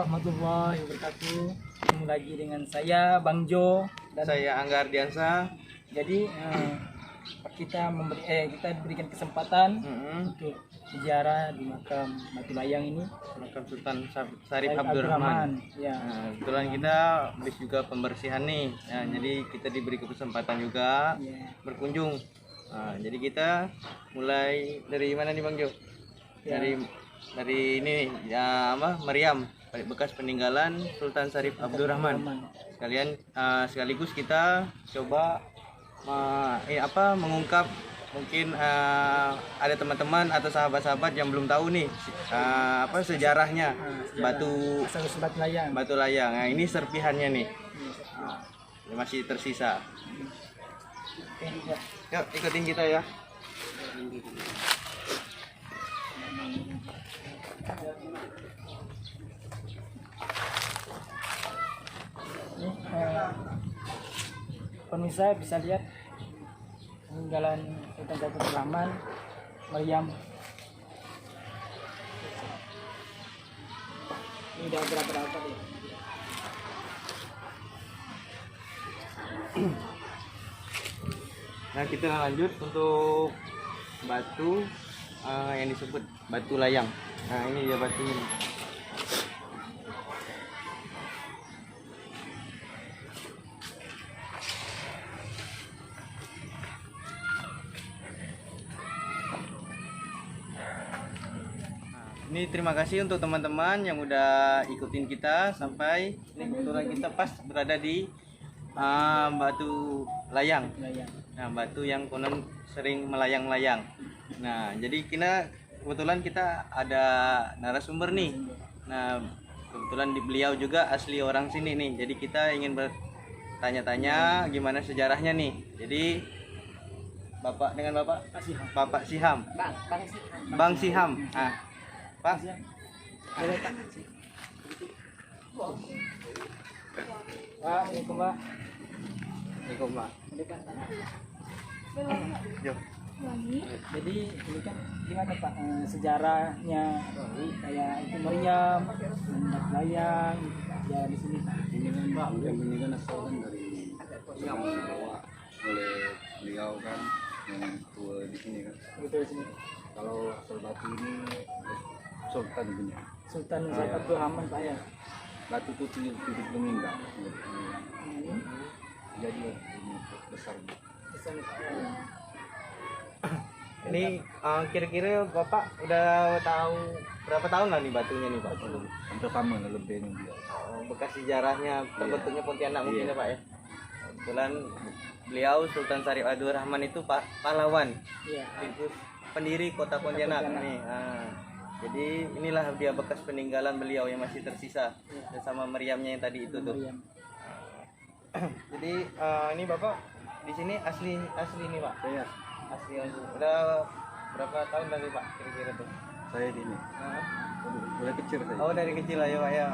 warahmatullahi wabarakatuh. Ketemu lagi dengan saya Bang Jo Dan saya Angga Ardiansa. Jadi kita diberikan kesempatan untuk ziarah di makam Batu Layang ini, Makam Sultan Syarif Abdurrahman. Ya. Kebetulan kita habis juga pembersihan nih. Jadi kita diberi kesempatan juga berkunjung. Jadi kita mulai dari mana nih Bang Jo? Ya. Dari ini ya Meriam, bekas peninggalan Sultan Syarif Abdurrahman. Sekaligus kita coba mengungkap mungkin ada teman-teman atau sahabat-sahabat yang belum tahu nih sejarahnya Batu Layang. Batu Layang. Nah, ini serpihannya nih. Masih tersisa. Yuk ikutin kita ya. Ini pemirsa bisa lihat peninggalan Sultan Syarif Abdurrahman Meriam. Ini udah berapa ya? Nah, kita lanjut untuk batu yang disebut Batu Layang. Nah, ini dia batunya. Ini terima kasih untuk teman-teman yang udah ikutin kita sampai ini. Kebetulan kita pas berada di Batu Layang. Nah, batu yang konon sering melayang-layang. Nah, jadi kebetulan kita ada narasumber nih. Nah, kebetulan beliau juga asli orang sini nih. Jadi kita ingin bertanya-tanya gimana sejarahnya nih. Jadi Bapak Siham. Bang Siham. Pak. Assalamualaikum Pak. Jadi ini kan gimana Pak sejarahnya kayak itu Meriam, Batu Layang, ya di sini. Ini kan Pak, ini kan asal kan dari yang dibawa oleh beliau kan yang tua di sini kan. Gitu di sini. Kalau asal batu ini Sultan punya. Sultan Syarif Abdurrahman Pak ya. Batu itu tidak meninggal. Jadi ini besar. Ini kira-kira Bapak udah tahu berapa tahun lah nih batunya nih Pak? Hampir sama lah lebihnya dia. Bekas sejarahnya terbentuknya Pontianak mungkin ya Pak ya. Kebetulan beliau Sultan Syarif Abdurrahman itu pahlawan. Iya. Itu pendiri kota Pontianak nih. Jadi inilah dia bekas peninggalan beliau yang masih tersisa bersama meriamnya yang tadi itu tuh. Jadi ini Bapak di sini asli nih Pak. Saya Asli. Udah berapa tahun lagi Pak kira-kira tuh? saya di ini. Mulai kecil saya. Oh, dari kecil aja Pak ya.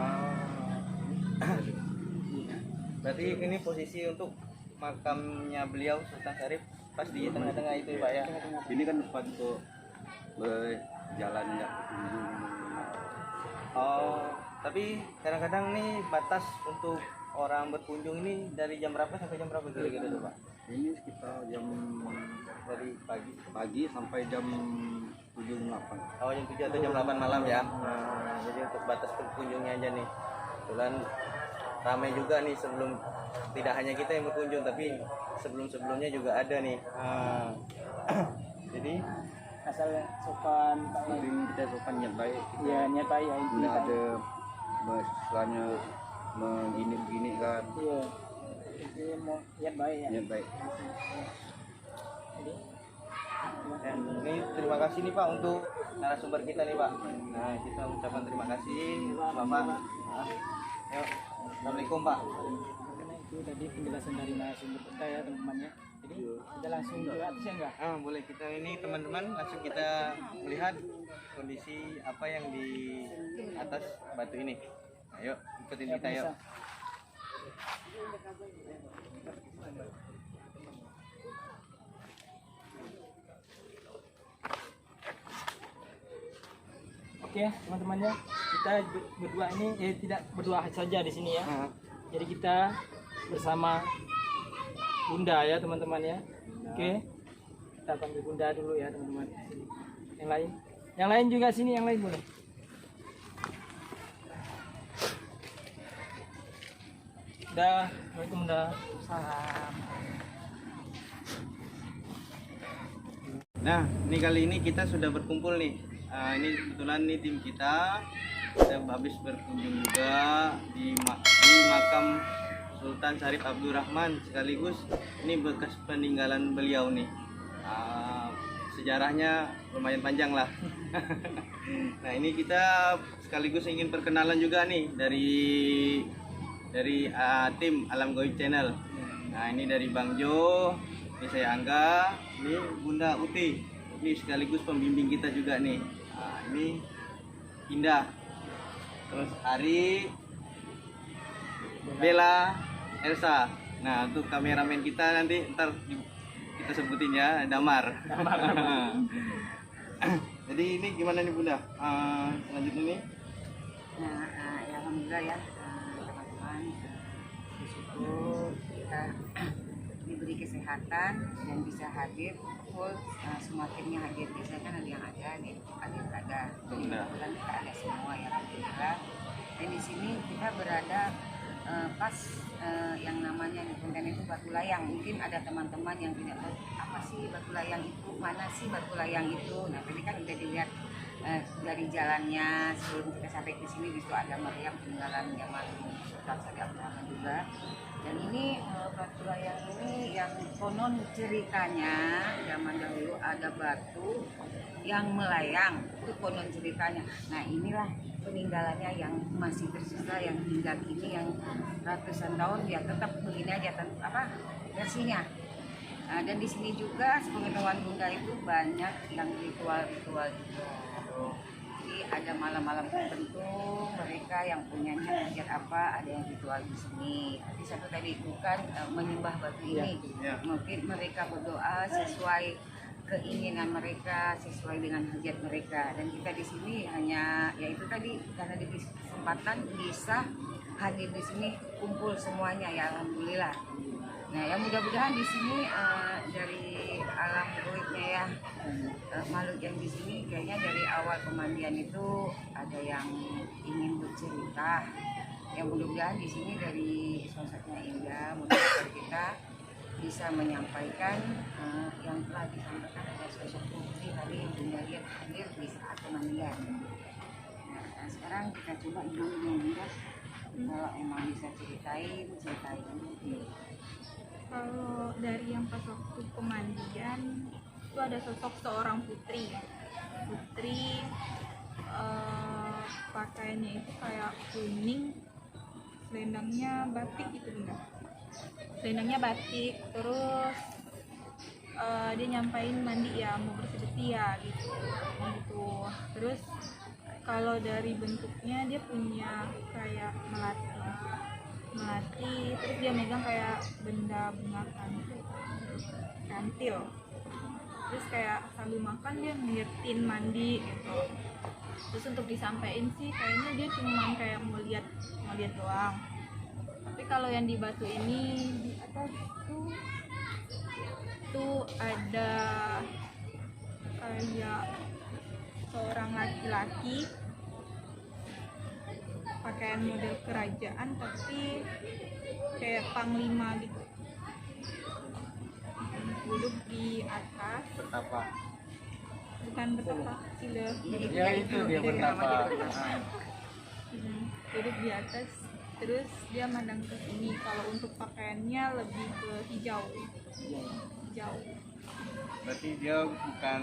Berarti ini posisi untuk makamnya beliau Sultan Syarif pas di tengah-tengah itu Pak ya. Ini kan tempat untuk berjalan ya. Oh, tapi kadang-kadang nih batas untuk orang berkunjung ini dari jam berapa sampai jam berapa kira-kira tuh Pak? Ini sekitar jam Dari pagi sampai jam 7-8. jam 7 atau jam 8 malam ya. Jadi untuk batas berkunjungnya aja nih. Kebetulan ramai juga nih tidak hanya kita yang berkunjung tapi sebelumnya juga ada nih. Jadi Asal sopan Pak. Jadi kita sopan niat baik. Ya niat baik ya. Tidak ada misalnya begini kan. Iya. Ini mau niat baik ya. Niat baik. Jadi ini terima kasih nih Pak untuk narasumber kita nih Pak. Nah, kita ucapkan terima kasih Bapak. Yuk, Assalamualaikum Pak. karena itu tadi penjelasan dari narasumber kita ya teman-teman ya. Jadi kita langsung ke atas ya enggak? Boleh kita ini teman-teman langsung kita melihat kondisi apa yang di atas batu ini. Ayo ikutin kita yuk. Oke ya teman-teman ya, kita berdua ini tidak berdua saja di sini ya. Jadi kita bersama Bunda ya teman-teman ya. Oke, kita panggil Bunda dulu ya teman-teman. Yang lain juga sini, yang lain boleh. Udah, Assalamualaikum Bunda. Salam. Nah, ini kali ini kita sudah berkumpul nih. Ini kebetulan nih tim kita sudah habis berkunjung juga di makam Sultan Syarif Abdurrahman, sekaligus ini bekas peninggalan beliau nih. Sejarahnya lumayan panjang lah. Nah, ini kita sekaligus ingin perkenalan juga nih dari tim Alam Goib Channel. Nah, ini dari Bang Jo, ini saya Angga, ini Bunda Uti, ini sekaligus pembimbing kita juga nih. Nah, ini Indah, terus Ari, Bella, Elsa. Nah, untuk kameramen kita nanti ntar kita sebutin ya, Damar. Jadi ini gimana nih Bunda? Selanjutnya nih. Nah, ya alhamdulillah ya teman-teman, bersyukur kita diberi kesehatan dan bisa hadir full, semua timnya hadir. Biasanya kan ada yang ada nih, ada yang ada. Jadi kebetulan kita ada semua ya alhamdulillah. Dan di sini kita berada pas yang namanya di konten itu batu layang. Mungkin ada teman-teman yang tidak tahu apa sih batu layang itu, mana sih batu layang itu. Nah, tadi kan udah dilihat dari jalannya sebelum kita sampai ke sini, di situ ada meriam peninggalan zaman Sultan Syarif Abdurrahman juga. Dan ini batu layang ini yang konon ceritanya zaman dahulu ada batu yang melayang, itu konon ceritanya. Nah, inilah peninggalannya yang masih tersisa, yang hingga kini yang ratusan tahun ya tetap begini aja versinya. Nah, dan di sini juga sepengetahuan Bunda itu banyak yang ritual-ritual juga. Jadi ada malam-malam tertentu mereka yang punyanya hajat apa, ada yang ritual di sini. Tapi satu tadi bukan menyembah batu ini. Mungkin mereka berdoa sesuai keinginan mereka, sesuai dengan hajat mereka. Dan kita di sini hanya yaitu tadi karena diberi kesempatan bisa hadir di sini, kumpul semuanya ya alhamdulillah. Nah, yang mudah-mudahan di sini dari alam goibnya ya, makhluk yang di sini kayaknya dari awal pemandian itu ada yang ingin bercerita. Yang mudah-mudahan di sini dari sosoknya Indah, mudah-mudahan kita bisa menyampaikan yang telah disampaikan oleh sosok putri tadi Bunda lihat hadir di saat pemandian. Nah, sekarang kita coba Indah, kalau emang bisa ceritain. Kalau dari yang pas waktu pemandian itu ada sosok seorang putri pakaiannya itu kayak kuning, selendangnya batik gitu Bunda. Selendangnya batik, terus dia nyampain mandi ya, mau bersih-bersih ya gitu. Terus kalau dari bentuknya dia punya kayak melati, terus dia megang kayak benda bunga kantil. Terus kayak sambil makan dia ngeliatin mandi gitu. Terus untuk disampaikan sih kayaknya dia cuma kayak mau lihat doang. Tapi kalau yang di batu ini di atas tuh ada kayak seorang laki-laki pakaian model kerajaan tapi kayak panglima gitu, duduk di atas, bukan bertapa sih Ya itu dia bertapa. duduk di atas, terus dia mandang ke sini. Kalau untuk pakaiannya lebih ke hijau. Berarti dia bukan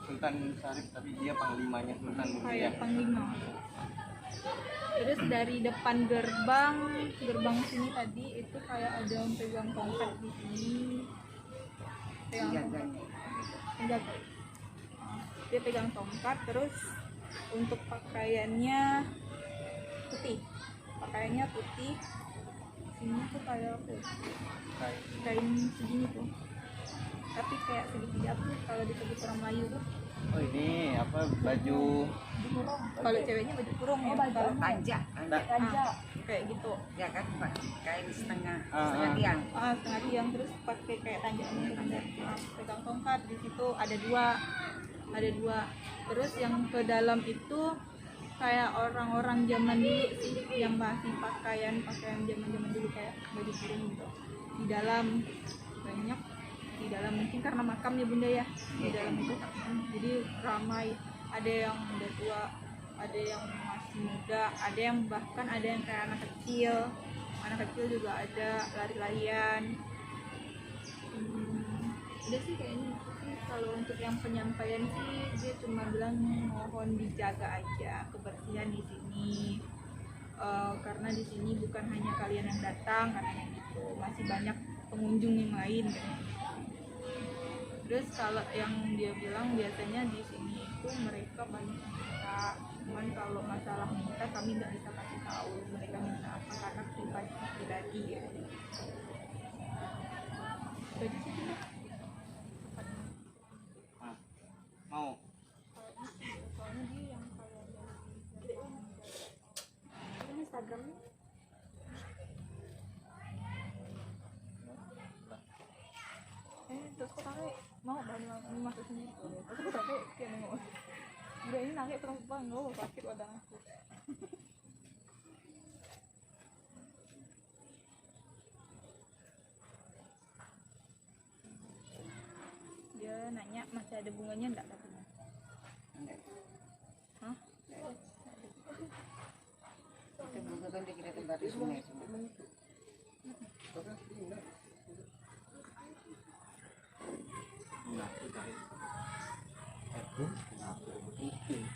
Sultan Syarif tapi dia panglimanya Sultan Kayak panglima. Terus dari depan gerbang sini tadi itu kayak ada yang pegang tongkat di sini. Penjaga. Dia pegang tongkat, terus untuk pakaiannya putih. Sini tuh kayak apa? Kain segini tuh. Tapi kayak segitiga tuh kalau disebut orang Melayu tuh Oh ini apa baju Kalau ceweknya baju kurung ya. Kalau Panja, kayak gitu. ya kan Pak, kain setengah Ah, setengah ah. tiang. Setengah tiang terus pakai kayak tanjaknya bener. Pegang tongkat di situ ada dua. Terus yang ke dalam itu kayak orang-orang zaman dulu sih yang masih pakaian zaman dulu kayak baju kurung gitu. Di dalam banyak, di dalam mungkin karena makam ya bunda ya, di dalam itu jadi ramai, ada yang udah tua, ada yang masih muda, ada yang bahkan ada yang kayak anak kecil juga ada lari-larian. Udah sih kayaknya itu sih. Kalau untuk yang penyampaian sih dia cuma bilang mohon dijaga aja kebersihan di sini. Karena di sini bukan hanya kalian yang datang, katanya gitu, masih banyak pengunjung yang lain katanya gitu. Terus kalau yang dia bilang biasanya di sini itu mereka banyak minta, cuman kalau masalah minta kami nggak bisa kasih tahu mereka minta apa karena pribadi ya. Jadi sih mau soalnya dia yang kayak dari Instagram terus kok tahu mau bahan masuk sini terus kok tahu kayak nengok udah ini nangis perempuan nggak sakit wadang aku dia nanya masih ada bunganya enggak katanya. Hah? Itu bunga kan dikira tempat di sungai semua. Assalamualaikum.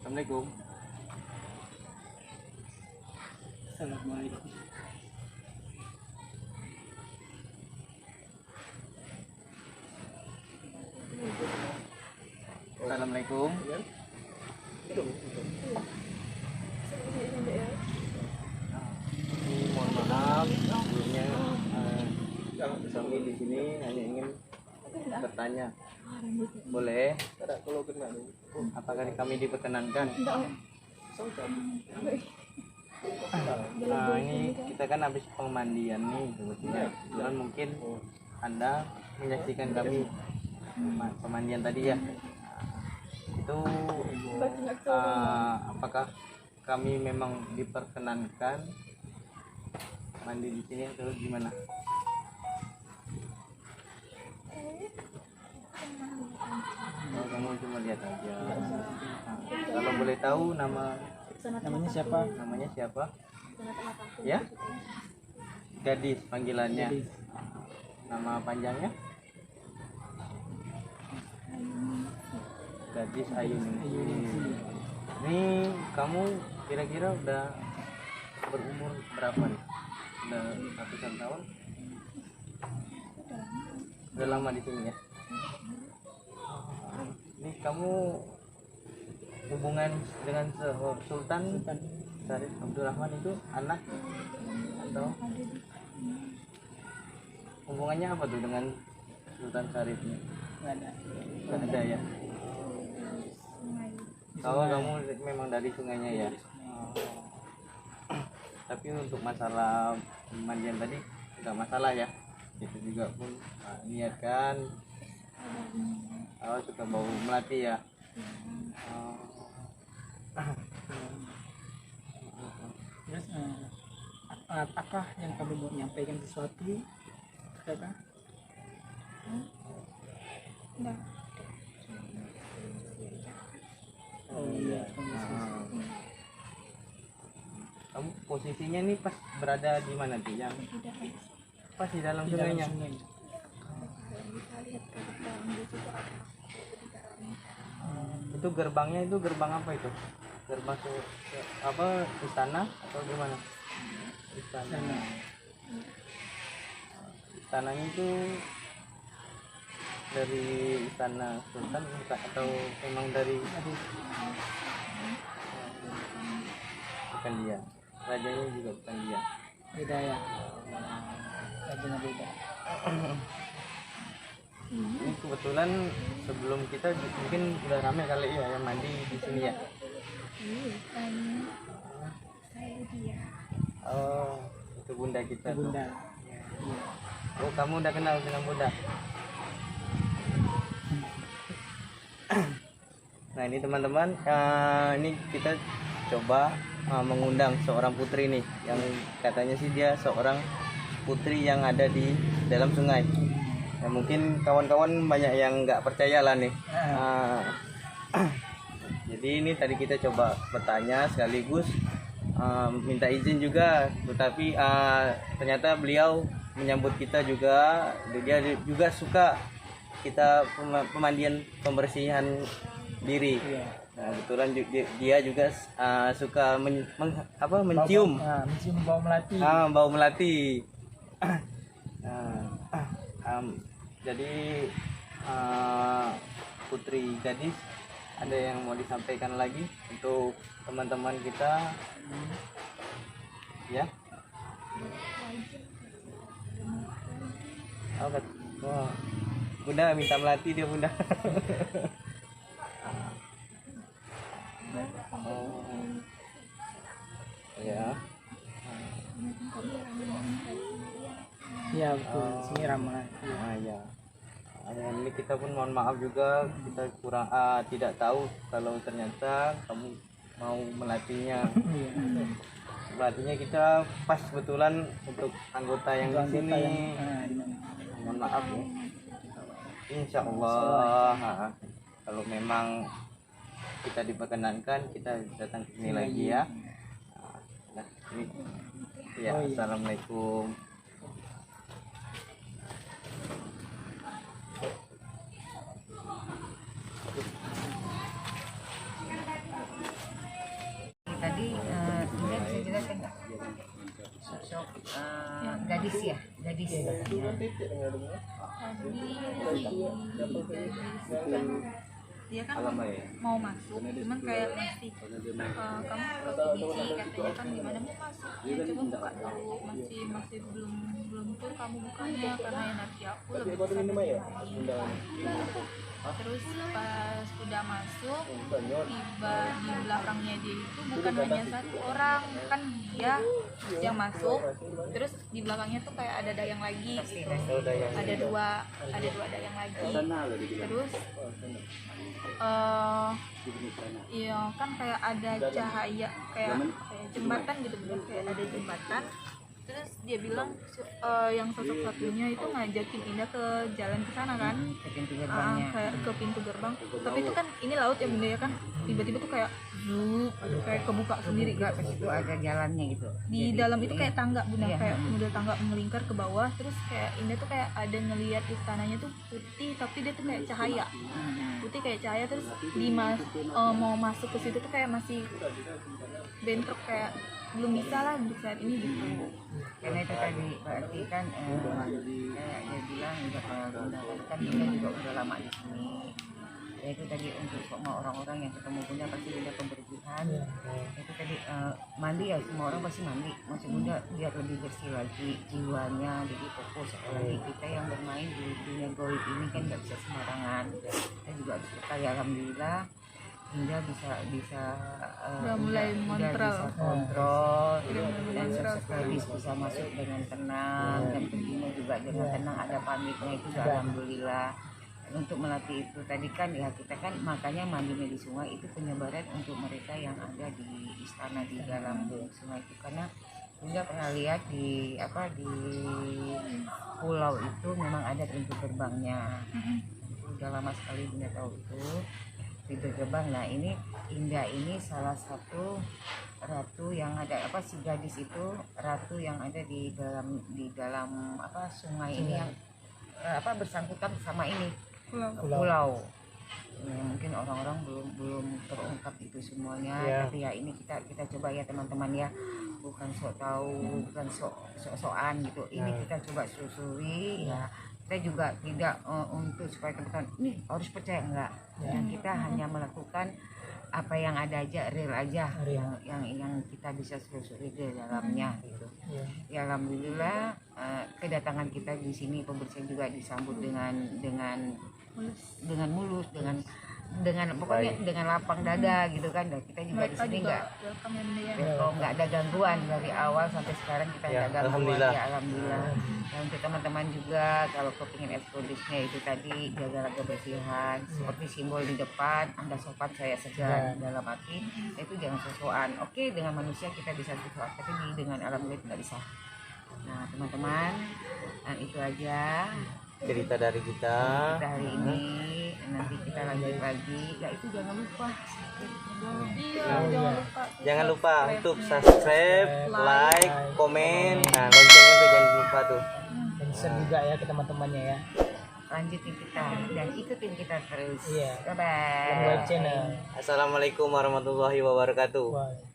Assalamualaikum. Assalamualaikum. Assalamualaikum. Mohon maaf sebelumnya kami di sini hanya ingin bertanya. Boleh? Apakah kami diperkenankan? Nah, ini kita kan habis pemandian nih sebetulnya. Dan mungkin Anda menyaksikan kami pemandian tadi ya. Itu apakah kami memang diperkenankan mandi di sini atau gimana? Oh, kamu cuma lihat aja. Kalau boleh tahu Namanya siapa? namanya siapa? Ya? Gadis panggilannya. Gadis. Nama panjangnya? Gadis Ayuningsih. Ini kamu kira-kira udah berumur berapa nih? Udah ratusan tahun? Udah lama di sini ya? Ini kamu hubungan dengan Sultan Syarif Abdurrahman itu anak atau hubungannya apa tuh dengan Sultan Syarif ini? Nggak ada ya? Kalau kamu memang dari sungainya ya? Tapi untuk masalah pemandian tadi nggak masalah ya? Itu juga pun niatkan. Suka bau melati ya? Terus apakah yang kamu mau menyampaikan sesuatu? Kata? enggak Oh iya. Kamu posisinya nih pas berada di mana sih? Yang tidak pas di dalam Di dalam sungainya? sungai. bisa lihat ke depan di situ ada Itu gerbangnya itu gerbang apa itu? Gerbang apa istana atau gimana? Istana. Istananya itu dari istana Sultan atau memang dari bukan dia, rajanya juga bukan dia. Beda ya. Rajanya beda. Ini kebetulan sebelum kita mungkin udah rame kali ya yang mandi di sini ya. Bukan. Saya dia. Oh, itu bunda kita tuh. Bunda. Oh, kamu udah kenal dengan bunda. Nah ini teman-teman, ini kita coba mengundang seorang putri nih, yang katanya sih dia seorang putri yang ada di dalam sungai. Ya, mungkin kawan-kawan banyak yang nggak percaya lah nih. Jadi ini tadi kita coba bertanya sekaligus minta izin juga, tetapi ternyata beliau menyambut kita juga. Dia juga suka kita pemandian pembersihan diri. Nah, kebetulan dia juga suka mencium. Mencium bau melati. Bau melati. Jadi putri gadis, ada yang mau disampaikan lagi untuk teman-teman kita? Ya. Oh, bunda minta melati dia bunda. Oh, ya. Iya betul. Sini ramah. Ya. Dengan ini kita pun mohon maaf juga, kita kurang tidak tahu kalau ternyata kamu mau melatihnya. Melatihnya kita pas kebetulan untuk anggota yang di sini. Mohon maaf ya. Insya Allah kalau memang kita diperkenankan kita datang ke sini lagi ya. Nah, ini ya. Assalamualaikum. Tadi Bunda bisa jelaskan nggak sosok gadis ya, gadis. Dia kan mau masuk, cuman kayak masih kamu ke katanya kan gimana mau masuk, ya coba buka dulu, masih belum tuh kamu bukanya karena energi aku lebih besar dari lain. Terus pas udah masuk, tiba di belakangnya dia itu bukan hanya satu orang, kan dia yang masuk, terus di belakangnya tuh kayak ada dayang lagi gitu. Ada dua dayang lagi. Terus iya kan kayak ada cahaya kayak jembatan gitu, kayak ada jembatan. Terus dia bilang yang sosok satunya itu ngajakin Indah ke jalan ke sana kan, Ke pintu gerbangnya. kayak ke pintu gerbang. Tapi itu kan ini laut ya Bunda ya kan, tiba-tiba tuh kayak zup, kayak kebuka sendiri. Enggak, ke situ ada jalannya gitu. Di dalam itu kayak tangga Bunda, Iya. kayak model tangga melingkar ke bawah. Terus kayak Indah tuh kayak ada ngelihat istananya tuh putih, tapi dia tuh kayak cahaya. Putih kayak cahaya. Terus mau masuk ke situ tuh kayak masih bentrok, kayak belum bisa lah untuk saat ini gitu. Karena itu tadi berarti kan kayak dia bilang udah kalau Bunda kan Bunda juga udah lama di sini. Ya itu tadi untuk semua orang-orang yang ketemu Bunda pasti Bunda pembersihan. Itu tadi mandi ya, semua orang pasti mandi. Maksud Bunda biar lebih bersih lagi jiwanya, jadi fokus. Apalagi kita yang bermain di dunia goib ini kan nggak bisa sembarangan. Kita juga harus berkali alhamdulillah. Bunda bisa Udah mulai kontrol dan kontrol. sekaligus bisa masuk dengan tenang dan perginya juga dengan tenang, ada pamitnya itu udah alhamdulillah. Untuk melatih itu tadi kan ya kita kan makanya mandinya di sungai itu penyebaran untuk mereka yang ada di istana di dalam sungai itu, karena Bunda pernah lihat di pulau itu memang ada pintu gerbangnya. Udah lama sekali Bunda tahu itu pintu gerbang. Nah ini Indah ini salah satu ratu yang ada si gadis itu ratu yang ada di dalam sungai ini yang bersangkutan sama ini pulau. Ya, mungkin orang-orang belum terungkap itu semuanya, tapi ya ini kita coba ya teman-teman ya, bukan sok tahu, bukan sok-sokan gitu. Ini kita coba susuri ya, kita juga tidak untuk supaya teman-teman nih harus percaya, enggak. Dan kita hanya melakukan apa yang ada aja, real aja, yang kita bisa selusuri di dalamnya gitu. Ya alhamdulillah kedatangan kita di sini pembersihan juga disambut dengan mulus, dengan pokoknya dengan lapang dada gitu kan. Dan kita juga di sini nggak ada gangguan dari awal sampai sekarang, kita nggak ada gangguan. Ya alhamdulillah. Dan untuk teman-teman juga kalau kepingin eksklusifnya itu tadi jaga kebersihan, seperti simbol di depan, Anda sopan saya segan, dalam arti itu jangan sesuatu. Oke, dengan manusia kita bisa sesuatu, tapi dengan alam gaib nggak bisa. Nah teman-teman, itu aja cerita dari kita hari ini. Nanti kita lanjut lagi. Ya itu jangan lupa. jangan lupa untuk subscribe, like, komen, nah loncengnya tuh jangan lupa tuh. Dan share juga ya ke teman-temannya ya. Lanjutin kita dan ikutin kita terus. Iya. Bye bye. Channel. Assalamualaikum warahmatullahi wabarakatuh. Wah.